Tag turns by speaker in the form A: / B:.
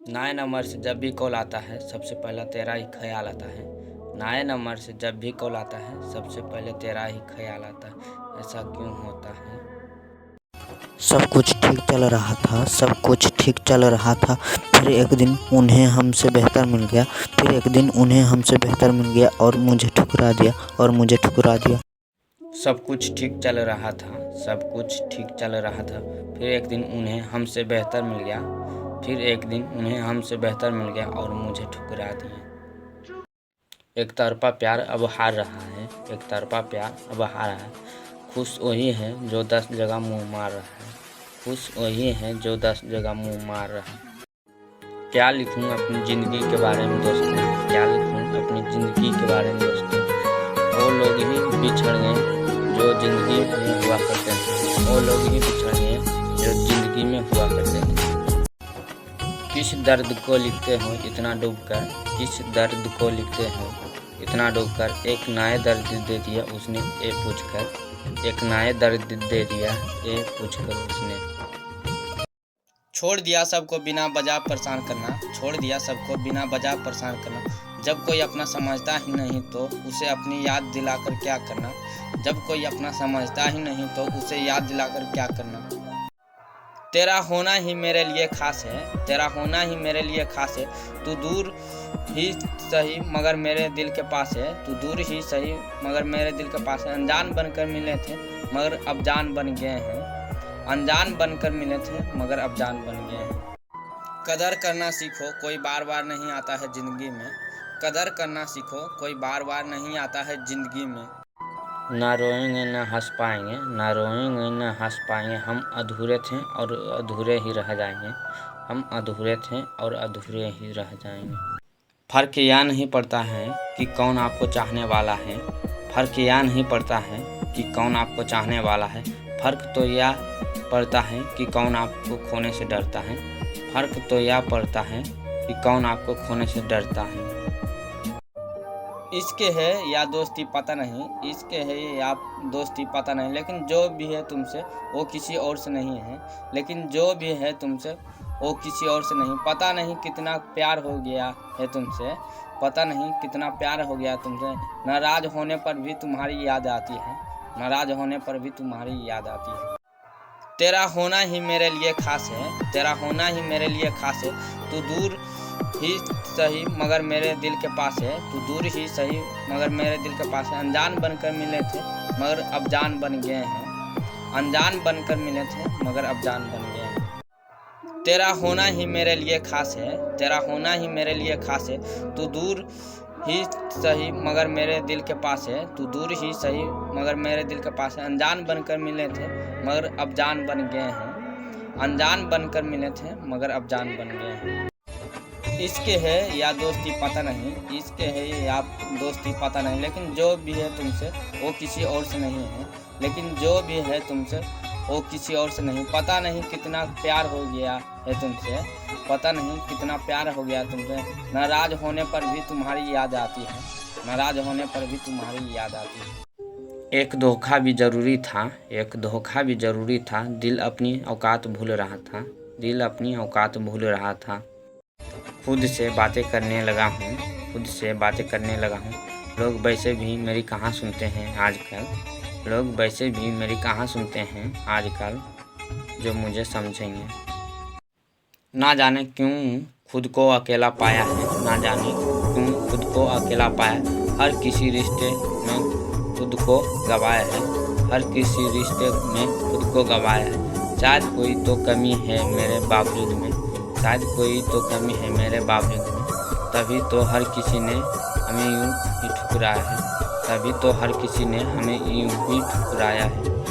A: नए नंबर से जब भी कॉल आता है सबसे पहला तेरा ही ख्याल आता है। नए नंबर से जब भी कॉल आता है सबसे पहले तेरा ही ख्याल आता है। ऐसा क्यों होता है?
B: सब कुछ ठीक चल रहा था, सब कुछ ठीक चल रहा था। फिर एक दिन उन्हें हमसे बेहतर मिल गया, फिर एक दिन उन्हें हमसे बेहतर मिल गया और मुझे ठुकरा दिया और मुझे ठुकरा दिया।
A: सब कुछ ठीक चल रहा था, सब कुछ ठीक चल रहा था। फिर एक दिन उन्हें हमसे बेहतर मिल गया, फिर एक दिन उन्हें हमसे बेहतर मिल गया और मुझे ठुकरा दिया। एक तरफा प्यार अब हार रहा है, एक तरफा प्यार अब हार रहा है। खुश वही है जो 10 जगह मुँह मार रहा है, खुश वही है जो 10 जगह मुँह मार रहा है। क्या लिखूं अपनी ज़िंदगी के बारे में दोस्तों, क्या लिखूं अपनी ज़िंदगी के बारे में दोस्तों। वो लोग ही बिछड़ गए जो ज़िंदगी में हुआ करते थे, वो लोग ही बिछड़ गए जो ज़िंदगी में हुआ करते थे। किस दर्द को लिखते हो इतना डूबकर, किस दर्द को लिखते हो इतना डूबकर। एक नए दर्द दे दिया उसने ये पूछकर, एक नए दर्द दे दिया ये पूछकर उसने। छोड़ दिया सबको बिना वजह परेशान करना, छोड़ दिया सबको बिना वजह परेशान करना। जब कोई अपना समझता ही नहीं तो उसे अपनी याद दिलाकर क्या करना, जब कोई अपना समझता ही नहीं तो उसे याद दिलाकर क्या करना। तेरा होना ही मेरे लिए खास है, तेरा होना ही मेरे लिए खास है। तू दूर ही सही मगर मेरे दिल के पास है, तू दूर ही सही मगर मेरे दिल के पास है। अनजान बनकर मिले थे मगर अब जान बन गए हैं, अनजान बनकर मिले थे मगर अब जान बन गए हैं। कदर करना सीखो कोई बार बार नहीं आता है ज़िंदगी में, कदर करना सीखो कोई बार बार नहीं आता है ज़िंदगी में। ना रोएंगे ना हंस पाएंगे, ना रोएंगे ना हंस पाएंगे। हम अधूरे थे और अधूरे ही रह जाएंगे, हम अधूरे थे और अधूरे ही रह जाएंगे। फ़र्क यह नहीं पड़ता है कि कौन आपको चाहने वाला है, फ़र्क यह नहीं पड़ता है कि कौन आपको चाहने वाला है। फ़र्क तो यह पड़ता है कि कौन आपको खोने से डरता है, फ़र्क तो यह पड़ता है कि कौन आपको खोने से डरता है। इसके है या दोस्ती पता नहीं, इसके है या दोस्ती पता नहीं, लेकिन जो भी है तुमसे वो किसी और से नहीं है, लेकिन जो भी है तुमसे वो किसी और से नहीं। पता नहीं कितना प्यार हो गया है तुमसे, पता नहीं कितना प्यार हो गया तुमसे। नाराज़ होने पर भी तुम्हारी याद आती है, नाराज़ होने पर भी तुम्हारी याद आती है। तेरा होना ही मेरे लिए खास है, तेरा होना ही मेरे लिए खास है। तू दूर ही सही मगर मेरे दिल के पास है, तू दूर ही सही मगर मेरे दिल के पास है। अनजान बनकर मिले थे मगर अब जान बन गए हैं, अनजान बनकर मिले थे मगर अब जान बन गए हैं। तेरा होना ही मेरे लिए खास है, तेरा होना ही मेरे लिए खास है। तू दूर ही सही मगर मेरे दिल के पास है, तू दूर ही सही मगर मेरे दिल के पास है। अनजान बनकर मिले थे मगर अब जान बन गए हैं, अनजान बनकर मिले थे मगर अब जान बन गए हैं। इसके है या दोस्ती पता नहीं, इसके है या दोस्ती पता नहीं, लेकिन जो भी है तुमसे वो किसी और से नहीं है, लेकिन जो भी है तुमसे वो किसी और से नहीं। पता नहीं कितना प्यार हो गया है तुमसे, पता नहीं कितना प्यार हो गया तुमसे। नाराज़ होने पर भी तुम्हारी याद आती है, नाराज़ होने पर भी तुम्हारी याद आती है। एक धोखा भी ज़रूरी था, एक धोखा भी ज़रूरी था। दिल अपनी औकात भूल रहा था, दिल अपनी औकात भूल रहा था। खुद से बातें करने लगा हूँ, खुद से बातें करने लगा हूँ। लोग वैसे भी मेरी कहाँ सुनते हैं आजकल, लोग वैसे भी मेरी कहाँ सुनते हैं आजकल, जो मुझे समझेंगे। ना जाने क्यों खुद को अकेला पाया है, ना जाने क्यों खुद को अकेला पाया। हर किसी रिश्ते में खुद को गवाया है, हर किसी रिश्ते में खुद को गवाया है। शायद कोई तो कमी है मेरे बावजूद में, शायद कोई तो कमी है मेरे बावजूद में। तभी तो हर किसी ने हमें यूं ही ठुकराया है, तभी तो हर किसी ने हमें यूं ही ठुकराया है।